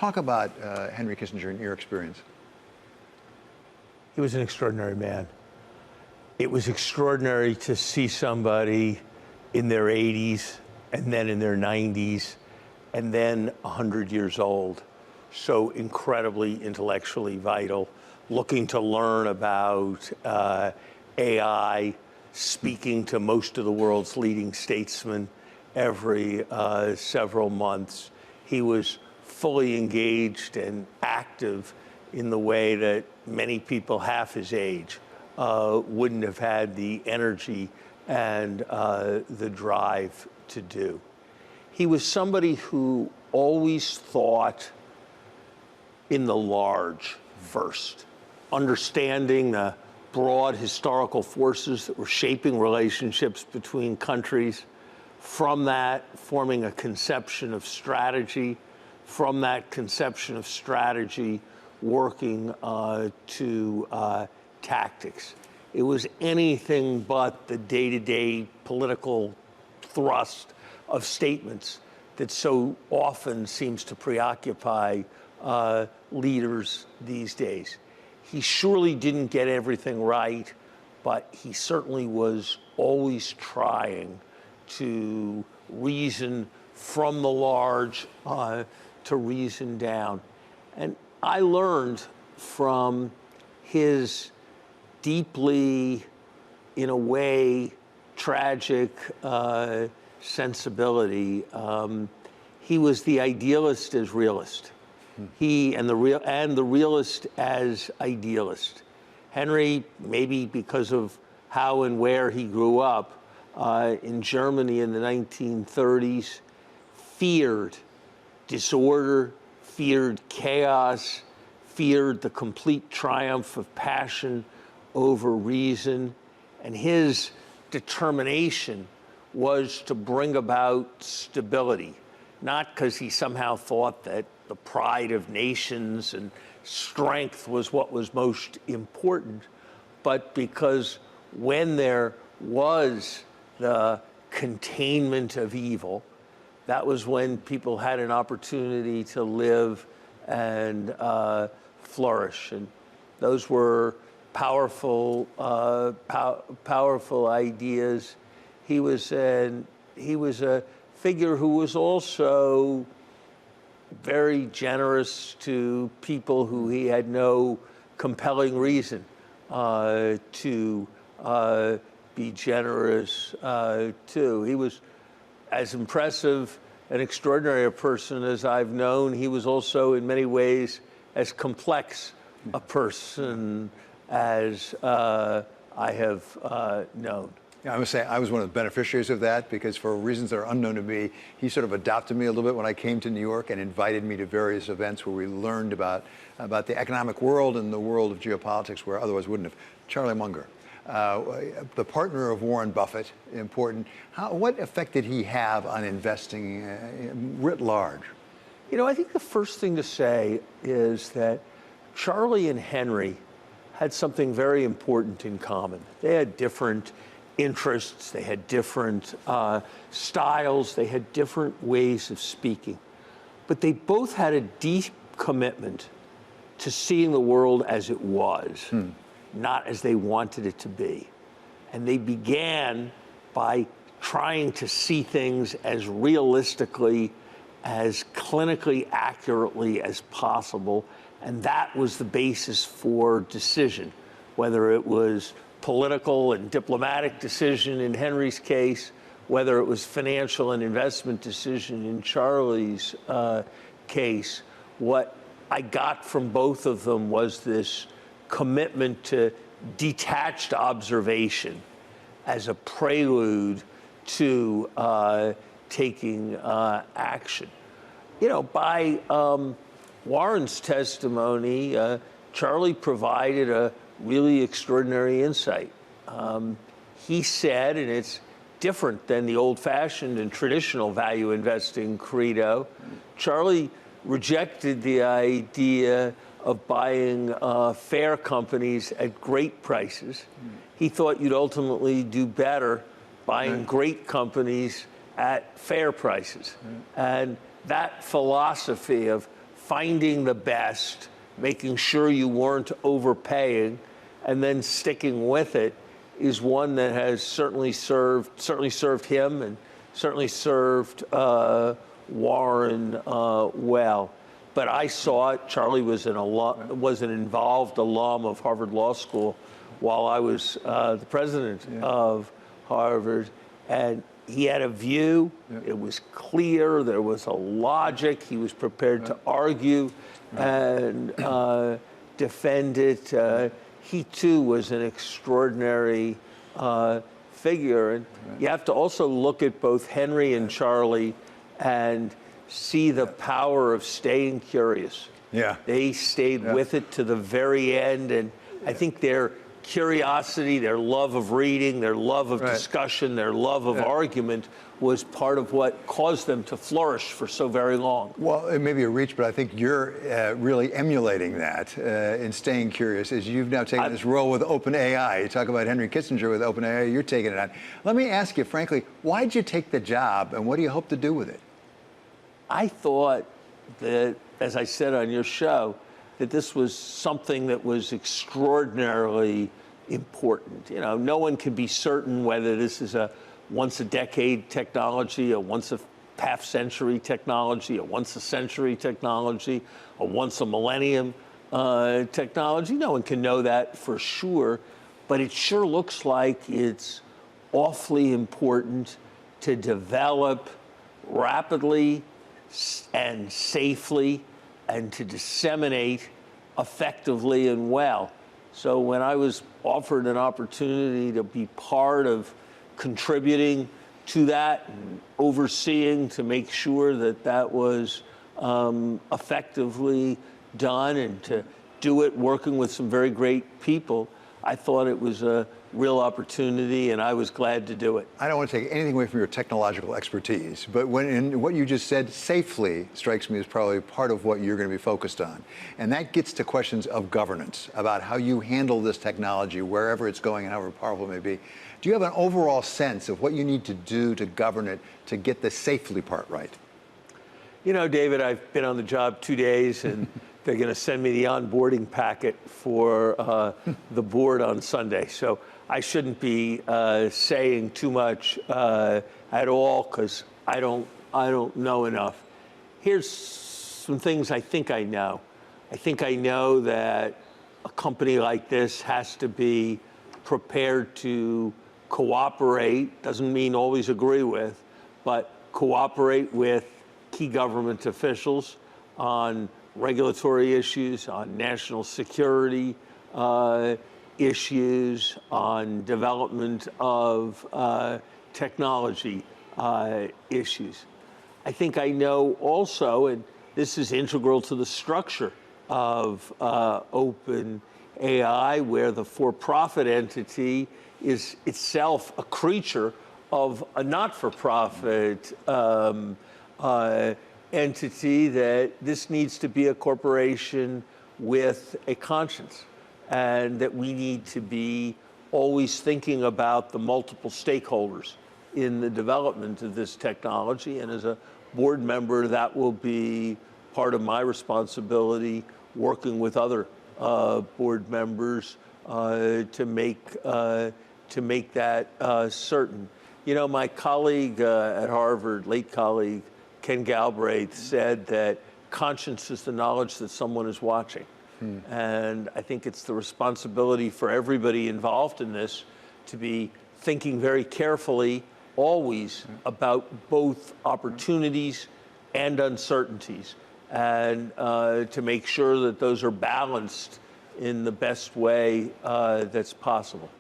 Talk about Henry Kissinger in your experience. He was an extraordinary man. It was extraordinary to see somebody in their 80s and then in their 90s and then 100 years old, so incredibly intellectually vital, looking to learn about AI, speaking to most of the world's leading statesmen every several months. He was fully engaged and active in the way that many people half his age wouldn't have had the energy and the drive to do. He was somebody who always thought in the large first, understanding the broad historical forces that were shaping relationships between countries, from that forming a conception of strategy, from that conception of strategy working to tactics. It was anything but the day-to-day political thrust of statements that so often seems to preoccupy leaders these days. He surely didn't get everything right, but he certainly was always trying to reason from the large to reason down. And I learned from his deeply, in a way, tragic sensibility. He was the idealist as realist. He and the realist as idealist. Henry, maybe because of how and where he grew up in Germany in the 1930s, feared disorder, feared chaos, feared the complete triumph of passion over reason, and his determination was to bring about stability, not because he somehow thought that the pride of nations and strength was what was most important, but because when there was the containment of evil, that was when people had an opportunity to live and flourish. And those were powerful, powerful ideas. He was a figure who was also very generous to people who he had no compelling reason to be generous to. He was as impressive and extraordinary a person as I've known. He was also, in many ways, as complex a person as I have known. Yeah, I must say I was one of the beneficiaries of that, because for reasons that are unknown to me, he sort of adopted me a little bit when I came to New York and invited me to various events where we learned about the economic world and the world of geopolitics where otherwise wouldn't have. Charlie Munger, the partner of Warren Buffett, important. What effect did he have on investing writ large? You know, I think the first thing to say is that Charlie and Henry had something very important in common. They had different interests, they had different styles, they had different ways of speaking. But they both had a deep commitment to seeing the world as it was, not as they wanted it to be. And they began by trying to see things as realistically, as clinically accurately as possible. And that was the basis for decision, whether it was political and diplomatic decision in Henry's case, whether it was financial and investment decision in Charlie's case. What I got from both of them was this commitment to detached observation as a prelude to taking action. You know, by Warren's testimony, Charlie provided a really extraordinary insight. He said, and it's different than the old-fashioned and traditional value investing credo, Charlie rejected the idea of buying fair companies at great prices. He thought you'd ultimately do better buying great companies at fair prices. And that philosophy of finding the best, making sure you weren't overpaying, and then sticking with it is one that has certainly served him and certainly served Warren well. But I saw it. Charlie was an involved alum of Harvard Law School while I was the president of Harvard, and he had a view. It was clear. There was a logic. He was prepared to argue and defend it. He too was an extraordinary figure, and you have to also look at both Henry and Charlie and see the power of staying curious. They stayed with it to the very end, and I think their curiosity, their love of reading, their love of discussion, their love of argument was part of what caused them to flourish for so very long. Well, it may be a reach, but I think you're really emulating that in staying curious, as you've now taken this role with OpenAI. You talk about Henry Kissinger with OpenAI, you're taking it on. Let me ask you, frankly, why did you take the job, and what do you hope to do with it? I thought that, as I said on your show, that this was something that was extraordinarily important. You know, no one can be certain whether this is a once-a-decade technology, a once-a-half-century technology, a once-a-century technology, a once-a-millennium technology. No one can know that for sure, but it sure looks like it's awfully important to develop rapidly and safely and to disseminate effectively and well. So when I was offered an opportunity to be part of contributing to that and overseeing to make sure that that was effectively done and to do it working with some very great people, I thought it was a real opportunity, and I was glad to do it. I don't want to take anything away from your technological expertise, but what you just said, safely, strikes me as probably part of what you're going to be focused on. And that gets to questions of governance, about how you handle this technology, wherever it's going and however powerful it may be. Do you have an overall sense of what you need to do to govern it to get the safely part right? You know, David, I've been on the job 2 days, and they're going to send me the onboarding packet for the board on Sunday. So I shouldn't be saying too much at all, because I don't know enough. Here's some things I think I know. I think I know that a company like this has to be prepared to cooperate, doesn't mean always agree with, but cooperate with key government officials on regulatory issues, on national security issues, on development of technology issues. I think I know also, and this is integral to the structure of OpenAI, where the for-profit entity is itself a creature of a not-for-profit entity, that this needs to be a corporation with a conscience, and that we need to be always thinking about the multiple stakeholders in the development of this technology. And as a board member, that will be part of my responsibility, working with other board members to make that certain. You know, my colleague at Harvard, late colleague, Ken Galbraith, said that conscience is the knowledge that someone is watching. And I think it's the responsibility for everybody involved in this to be thinking very carefully, always, about both opportunities and uncertainties, and to make sure that those are balanced in the best way that's possible.